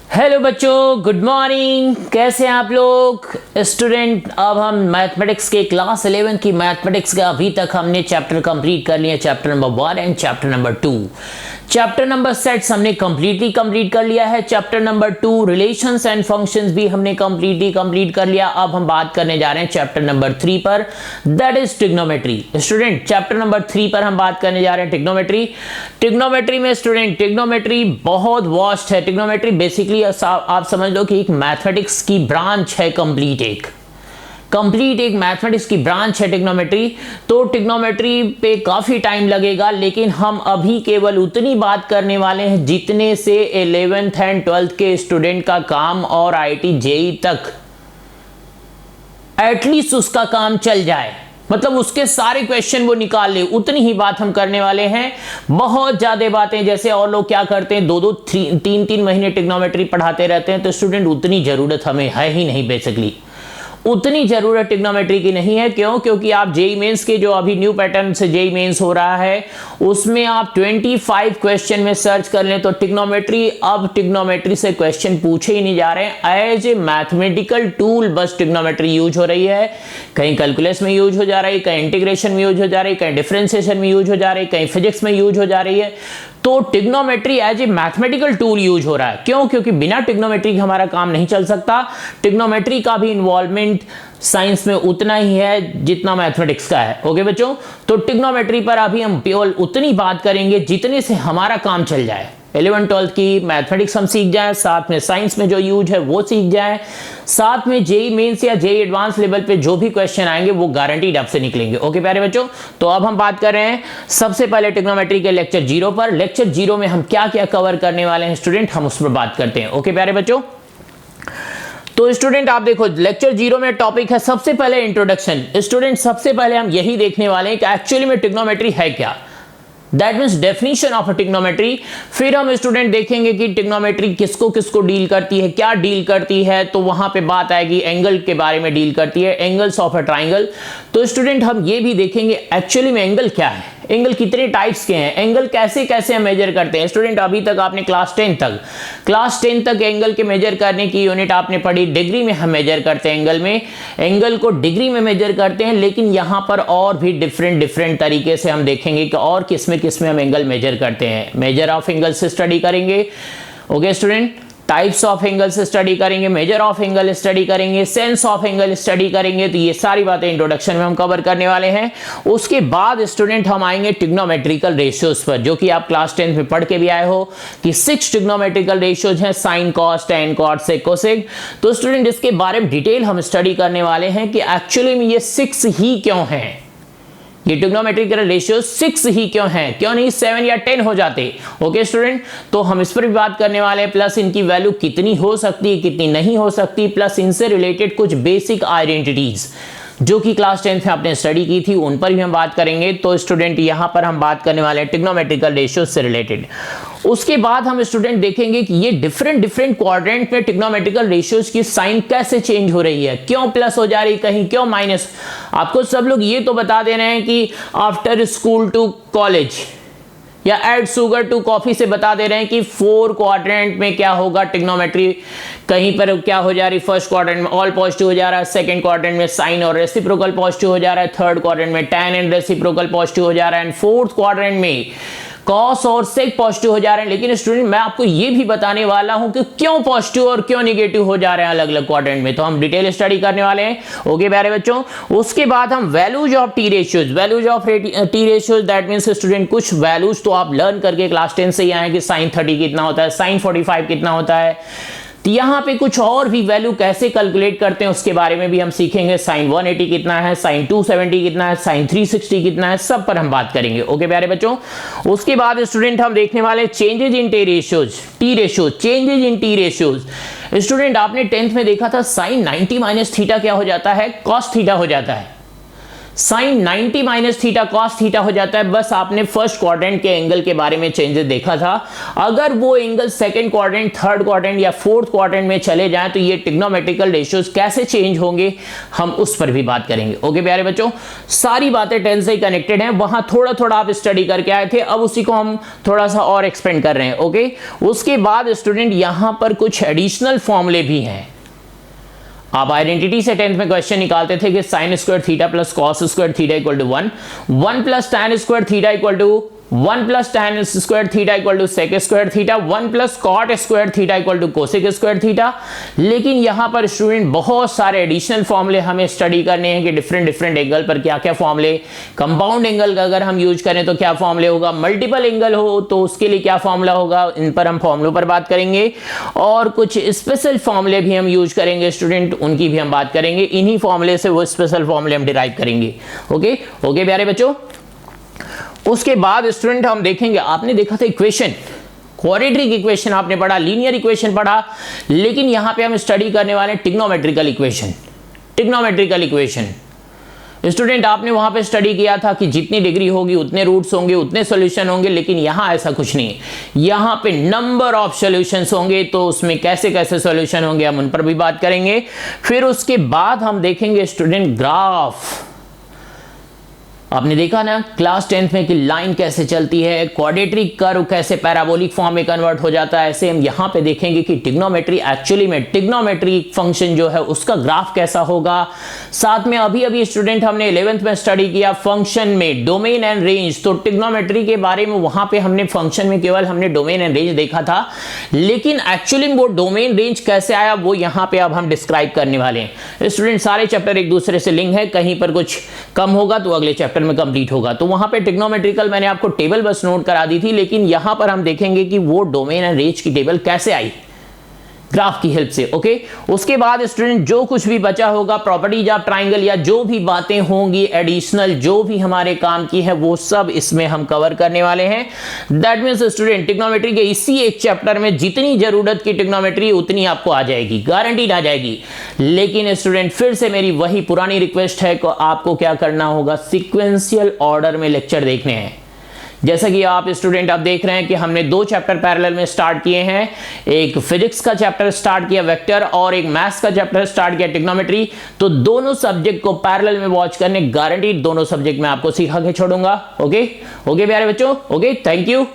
Hello बच्चों, good morning. कैसे हैं आप लोग स्टूडेंट। अब हम मैथमेटिक्स के क्लास 11 की मैथमेटिक्स का अभी तक हमने चैप्टर कंप्लीट कर लिया, chapter number 1 and chapter number 2। Chapter number sets हमने कंप्लीट कर लिया है। Chapter number 2 relations and functions भी हमने कंप्लीट कर लिया। अब हम बात करने जा रहे हैं चैप्टर नंबर 3 पर, that is trigonometry. Student chapter number 3 पर हम बात करने जा रहे हैं ट्रिग्नोमेट्री में स्टूडेंट ट्रिग्नोमेट्री बहुत वास्ट है। ट्रिग्नोमेट्री बेसिकली आप समझ लो कि एक मैथमेटिक्स की ब्रांच है, कंप्लीट एक मैथमेटिक्स की ब्रांच है ट्रिग्नोमेट्री। तो ट्रिग्नोमेट्री पे काफी टाइम लगेगा, लेकिन हम अभी केवल उतनी बात करने वाले हैं जितने से 11th एंड 12th के स्टूडेंट का काम और आईआईटी जेईई तक एटलीस्ट उसका काम चल जाए, मतलब उसके सारे क्वेश्चन वो निकाल ले, उतनी ही बात हम करने वाले हैं। बहुत ज्यादा बातें जैसे और लोग क्या करते हैं, 2-3 महीने ट्रिग्नोमेट्री पढ़ाते रहते हैं, तो स्टूडेंट उतनी जरूरत हमें है ही नहीं। बेसिकली उतनी जरूरत ट्रिग्नोमेट्री की नहीं है। क्यों? क्योंकि आप जेईई मेंस के जो अभी न्यू पैटर्न से जेईई मेंस हो रहा है उसमें आप 25 क्वेश्चन में सर्च कर लें तो ट्रिग्नोमेट्री से क्वेश्चन पूछे ही नहीं जा रहे हैं। एज ए मैथमेटिकल टूल बस ट्रिग्नोमेट्री यूज हो रही है। कहीं कैलकुलस में यूज हो जा रही है, कहीं इंटीग्रेशन में यूज हो जा रही है, कहीं डिफरेंशिएशन में यूज हो जा रही है, कहीं फिजिक्स में यूज हो जा रही है। तो trigonometry as a mathematical tool use हो रहा है। क्यों? क्योंकि बिना ट्रिग्नोमेट्री के हमारा काम नहीं चल सकता। ट्रिग्नोमेट्री का भी इन्वॉल्वमेंट साइंस में उतना ही है जितना मैथमेटिक्स का है। ओके बच्चों, तो ट्रिग्नोमेट्री पर अभी हम केवल उतनी बात करेंगे जितने से हमारा काम चल जाए। 11th-12th की मैथमेटिक्स हम सीख जाएं, साथ में साइंस में जो यूज है वो सीख जाएं, साथ में जेईई मेंस या जेईई एडवांस लेवल पे जो भी क्वेश्चन आएंगे वो गारंटीड आपसे निकलेंगे। ओके प्यारे बच्चों, तो अब हम बात कर रहे हैं सबसे पहले ट्रिग्नोमेट्री के लेक्चर 0 पर। लेक्चर 0 में हम क्या क्या कवर करने वाले हैं स्टूडेंट, हम उस पर बात करते हैं। ओके प्यारे बच्चों, तो स्टूडेंट आप देखो लेक्चर 0 में टॉपिक है सबसे पहले इंट्रोडक्शन। स्टूडेंट सबसे पहले हम यही देखने वाले हैं कि एक्चुअली में ट्रिग्नोमेट्री है क्या, that means definition of a trigonometry. फिर हम स्टूडेंट देखेंगे कि ट्रिग्नोमेट्री किसको किसको डील करती है, क्या डील करती है, तो वहां पे बात आएगी एंगल के बारे में डील करती है, एंगल्स ऑफ अ ट्राइंगल। तो स्टूडेंट हम ये भी देखेंगे एक्चुअली में एंगल क्या है, एंगल कितने टाइप्स के हैं, एंगल कैसे कैसे हम मेजर करते हैं। स्टूडेंट अभी तक आपने क्लास 10 तक एंगल के मेजर करने की यूनिट आपने पढ़ी। डिग्री में हम मेजर करते हैं एंगल को डिग्री में मेजर करते हैं, लेकिन यहां पर और भी डिफरेंट तरीके से हम देखेंगे कि और किसमें हम एंगल मेजर करते हैं। मेजर ऑफ एंगल से स्टडी करेंगे। Okay student, types of angle से स्टडी करेंगे, मेजर ऑफ एंगल स्टडी करेंगे, सेंस ऑफ एंगल स्टडी करेंगे। तो ये सारी बातें इंट्रोडक्शन में हम कवर करने वाले हैं। उसके बाद स्टूडेंट हम आएंगे ट्रिग्नोमेट्रिकल रेशियोज पर, जो कि आप क्लास 10 में पढ़ के भी आए हो कि 6 ट्रिग्नोमेट्रिकल रेशियोज हैं, साइन, कॉस, टैन, कॉट, सेक, कोसेक। तो स्टूडेंट इसके बारे में डिटेल हम स्टडी करने वाले हैं कि एक्चुअली में ये 6 ही क्यों हैं, ये ट्रिग्नोमेट्रिकल रेशियो 6 ही क्यों हैं, क्यों नहीं 7 या 10 हो जाते। ओके स्टूडेंट, तो हम इस पर भी बात करने वाले हैं, प्लस इनकी वैल्यू कितनी हो सकती है, कितनी नहीं हो सकती, प्लस इनसे रिलेटेड कुछ बेसिक आइडेंटिटीज जो कि क्लास 10 में आपने स्टडी की थी उन पर भी हम बात करेंगे। तो स्टूडेंट यहां पर हम बात करने वाले हैं ट्रिग्नोमेट्रिकल रेशियो से रिलेटेड। उसके बाद हम स्टूडेंट देखेंगे कि ये डिफरेंट क्वाड्रेंट में ट्रिग्नोमेट्रिकल रेशियोज की साइन कैसे चेंज हो रही है, क्यों प्लस हो जा रही, कहीं क्यों माइनस। आपको सब लोग ये तो बता दे रहे हैं कि आफ्टर स्कूल टू कॉलेज या ऐड शुगर टू कॉफी से बता दे रहे हैं कि 4 क्वाड्रेंट में क्या होगा ट्रिग्नोमेट्री, कहीं पर क्या हो जा रही, फर्स्ट क्वाड्रेंट में ऑल पॉजिटिव हो जा रहा है, सेकंड क्वाड्रेंट में साइन और रेसिप्रोकल पॉजिटिव हो जा रहा है, थर्ड क्वाड्रेंट में टैन एंड रेसिप्रोकल पॉजिटिव हो जा रहा है, एंड फोर्थ क्वाड्रेंट में कॉस और सेक पॉजिटिव हो जा रहे हैं। लेकिन स्टूडेंट मैं आपको ये भी बताने वाला हूं कि क्यों पॉजिटिव और क्यों नेगेटिव हो जा रहे हैं अलग अलग क्वाड्रेंट में, तो हम डिटेल स्टडी करने वाले हैं। ओके प्यारे बच्चों, उसके बाद हम values of T ratios that means student कुछ वैल्यूज तो आप लर्न करके क्लास 10 से ही आए कि sin 30 कितना होता है, sin 45 कितना होता है। तो यहाँ पे कुछ और भी वैल्यू कैसे कैलकुलेट करते हैं उसके बारे में भी हम सीखेंगे। sin 180 कितना है, sin 270 कितना है, sin 360 कितना है, सब पर हम बात करेंगे। ओके प्यारे बच्चों, उसके बाद स्टूडेंट हम देखने वाले changes in T ratios. Student आपने 10th में देखा था sin 90 - थीटा क्या हो जाता है, cos थीटा हो जाता है। Sine 90 minus theta cos theta हो जाता है। बस आपने फर्स्ट क्वाड्रेंट के एंगल के बारे में चेंजेस देखा था। अगर वो angle second quadrant, third quadrant या फोर्थ क्वाड्रेंट में चले जाएं तो ये ट्रिग्नोमेट्रिकल रेशियोज कैसे चेंज होंगे, हम उस पर भी बात करेंगे। ओके प्यारे बच्चों, सारी बातें 10 से ही कनेक्टेड हैं, वहां थोड़ा थोड़ा आप स्टडी करके आए थे, अब उसी को हम थोड़ा सा और एक्सपेंड कर रहे हैं। ओके, उसके बाद स्टूडेंट यहां पर कुछ एडिशनल फॉर्मूले भी हैं। आप आइडेंटिटी से 10th में क्वेश्चन निकालते थे कि sine square theta plus cos square theta equal to 1, 1 plus tan square theta equal to 1 plus tan square theta equal to sec square theta, 1 plus cot square theta equal to cosec square theta. लेकिन यहां पर student बहुत सारे additional फॉर्मूले हमें study करने हैं कि डिफरेंट एंगल पर क्या क्या फॉर्मूले, कंपाउंड एंगल का अगर हम यूज करें तो क्या फॉर्मूले होगा, मल्टीपल एंगल हो तो उसके लिए क्या फॉर्मूला होगा, इन पर हम फॉर्मूलों पर बात करेंगे। और कुछ स्पेशल फॉर्मूले भी हम यूज करेंगे स्टूडेंट, उनकी भी हम बात करेंगे। इन्हीं फॉर्मूले से वो स्पेशल फॉर्मूले हम डिराइव करेंगे। ओके ओके प्यारे बच्चों, उसके बाद स्टूडेंट हम देखेंगे, आपने देखा था इक्वेशन, क्वाड्रेटिक इक्वेशन आपने पढ़ा, लीनियर इक्वेशन पढ़ा, लेकिन यहां पे हम स्टडी करने वाले हैं trigonometrical equation. Trigonometrical equation student आपने वहां पे स्टडी किया था कि जितनी डिग्री होगी उतने रूट्स होंगे, उतने सॉल्यूशन होंगे, लेकिन यहां ऐसा कुछ नहीं है। यहां पे नंबर ऑफ सॉल्यूशंस होंगे, तो उसमें कैसे कैसे सॉल्यूशन होंगे हम उन पर भी बात करेंगे। फिर उसके बाद हम देखेंगे स्टूडेंट ग्राफ। आपने देखा ना क्लास 10th में कि लाइन कैसे चलती है, क्वाड्रेटिक कर्व कैसे पैराबोलिक फॉर्म में कन्वर्ट हो जाता है, ऐसे हम यहां पे देखेंगे कि ट्रिग्नोमेट्री एक्चुअली में ट्रिग्नोमेट्रिक फंक्शन जो है उसका ग्राफ कैसा होगा। साथ में अभी स्टूडेंट हमने 11th में स्टडी किया फंक्शन में डोमेन एंड रेंज, तो ट्रिग्नोमेट्री के बारे में वहां पे हमने फंक्शन में केवल हमने डोमेन एंड रेंज देखा था, लेकिन एक्चुअली वो डोमेन रेंज कैसे आया वो यहां पे अब हम डिस्क्राइब करने वाले हैं। स्टूडेंट सारे चैप्टर एक दूसरे से लिंक है, कहीं पर कुछ कम होगा तो अगले चैप्टर में कंप्लीट होगा। तो वहां पे ट्रिग्नोमेट्रिकल मैंने आपको टेबल बस नोट करा दी थी, लेकिन यहां पर हम देखेंगे कि वो डोमेन एंड रेंज की टेबल कैसे आई ग्राफ की हेल्प से। ओके, उसके बाद स्टूडेंट जो कुछ भी बचा होगा प्रॉपर्टीज ऑफ ट्राइंगल या जो भी बातें होंगी एडिशनल जो भी हमारे काम की है वो सब इसमें हम कवर करने वाले हैं। दैट मींस स्टूडेंट ट्रिग्नोमेट्री के इसी एक चैप्टर में जितनी जरूरत की ट्रिग्नोमेट्री उतनी आपको आ जाएगी, गारंटीड आ जाएगी। लेकिन स्टूडेंट फिर से मेरी वही पुरानी रिक्वेस्ट है कि आपको क्या करना होगा, सीक्वेंशियल ऑर्डर में लेक्चर देखने हैं। जैसा कि आप स्टूडेंट आप देख रहे हैं कि हमने 2 चैप्टर पैरेलल में स्टार्ट किए हैं, एक फिजिक्स का चैप्टर स्टार्ट किया वेक्टर और एक मैथ्स का चैप्टर स्टार्ट किया ट्रिग्नोमेट्री। तो दोनों सब्जेक्ट को पैरेलल में वॉच करने, गारंटी दोनों सब्जेक्ट में आपको सिखा के छोड़ूंगा। ओके ओके प्यारे बच्चों, ओके थैंक यू।